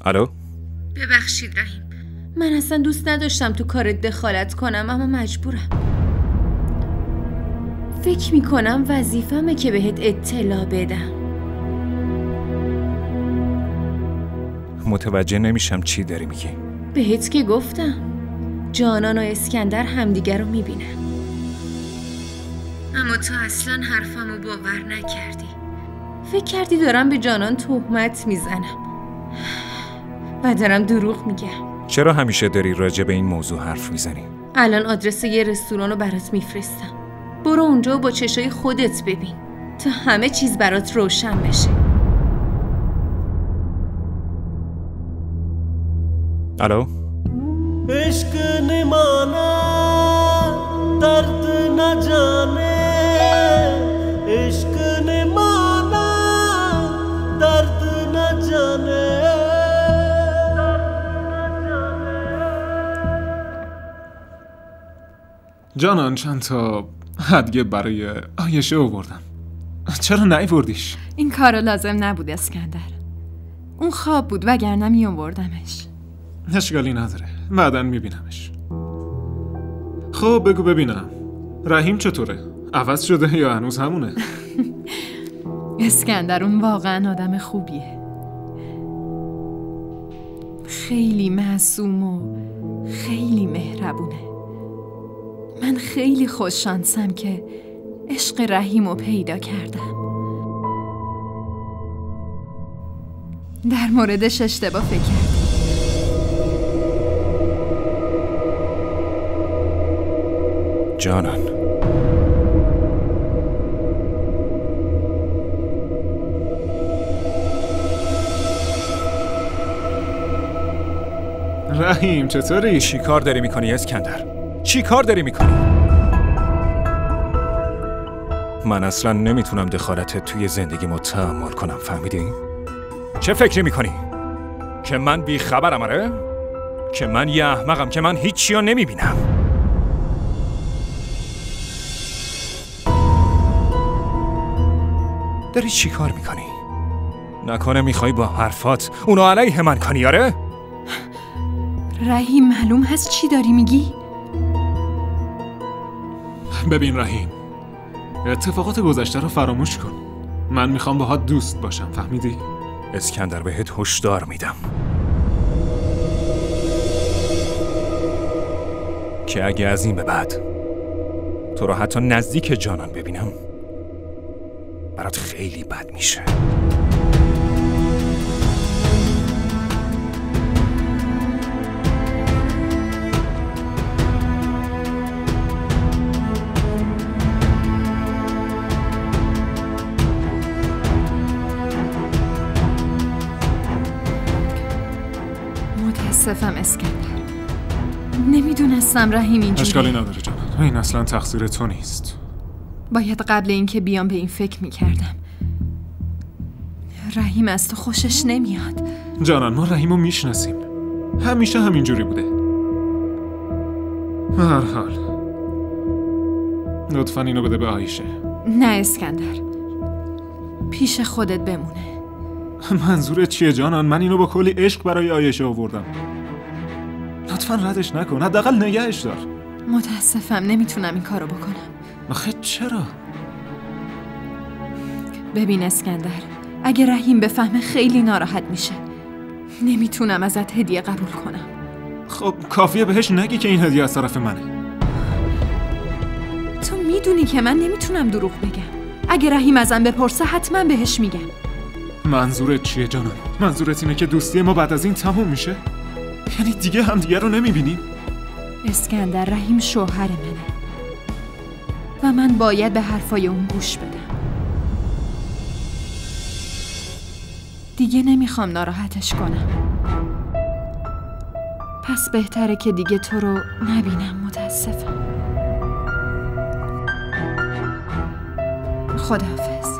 الو؟ ببخشید رحیم، من اصلا دوست نداشتم تو کارت دخالت کنم اما مجبورم. فکر میکنم وظیفمه که بهت اطلاع بدم. متوجه نمیشم چی داری میگی. بهت که گفتم جانان و اسکندر همدیگر رو میبینن، اما تو اصلا حرفمو باور نکردی. فکر کردی دارم به جانان تهمت میزنم و دارم دروغ میگم. چرا همیشه داری راجع به این موضوع حرف میزنی؟ الان آدرس یه رستوران رو برات میفرستم، برو اونجا و با چشای خودت ببین تا همه چیز برات روشن بشه. الو؟ عشق نمانا درد نجانے، عشق نمانا درد نجانے. جانان چند تا هدیه برای عایشه آوردم. چرا نیاوردیش؟ این کارو لازم نبود اسکندر، اون خواب بود وگرنه میآوردمش. اشکالی نداره، بعداً میبینمش. خب بگو ببینم رحیم چطوره؟ عوض شده یا هنوز همونه؟ اسکندر اون واقعا آدم خوبیه، خیلی معصوم و خیلی مهربونه. من خیلی خوششانسم که عشق رحیم رو پیدا کردم. در موردش اشتباه فکر کردم. جانان رحیم چطوری؟ چی کار داری میکنی اسکندر؟ چی کار داری میکنی؟ من اصلا نمیتونم دخالتت توی زندگیمو تحمل کنم، فهمیدی؟ چه فکری میکنی؟ که من بی خبرم؟ آره؟ که من یه احمقم که من هیچی رو نمیبینم؟ داری چی کار میکنی؟ نکنه میخوای با حرفات اونو علیه من کنی؟ آره؟ رحیم معلوم هست چی داری میگی؟ ببین رحیم، اتفاقات گذشته رو فراموش کن. من میخوام باهات دوست باشم، فهمیدی؟ اسکندر بهت هشدار میدم که اگه از این به بعد تو رو حتی نزدیک جانان ببینم برات خیلی بد میشه. متاسفم اسکندر، نمیدونستم رحیم اینجوری. اشکالی نداره جانم، این اصلا تقصیر تو نیست. باید قبل اینکه بیام به این فکر میکردم. رحیم از تو خوشش نمیاد. جانان ما رحیمو میشناسیم، همیشه همینجوری بوده. به هر حال لطفاً اینو بده به عایشه. نه اسکندر، پیش خودت بمونه. منظورت چیه جانان؟ من اینو با کلی عشق برای عایشه آوردم. لطفاً ردش نکن، حداقل نگهش دار. متاسفم نمیتونم این کارو بکنم. آخه چرا؟ ببین اسکندر، اگه رحیم بفهمه خیلی ناراحت میشه. نمیتونم ازت هدیه قبول کنم. خب کافیه بهش نگی که این هدیه از طرف منه. تو میدونی که من نمیتونم دروغ بگم. اگه رحیم ازم بپرسه حتما بهش میگم. منظورت چیه جانم؟ منظورت اینه که دوستی ما بعد از این تموم میشه؟ یعنی دیگه همدیگه رو نمیبینیم؟ اسکندر، رحیم شوهر منه و من باید به حرفای اون گوش بدم. دیگه نمیخوام ناراحتش کنم. پس بهتره که دیگه تو رو نبینم. متاسفم. خداحافظ.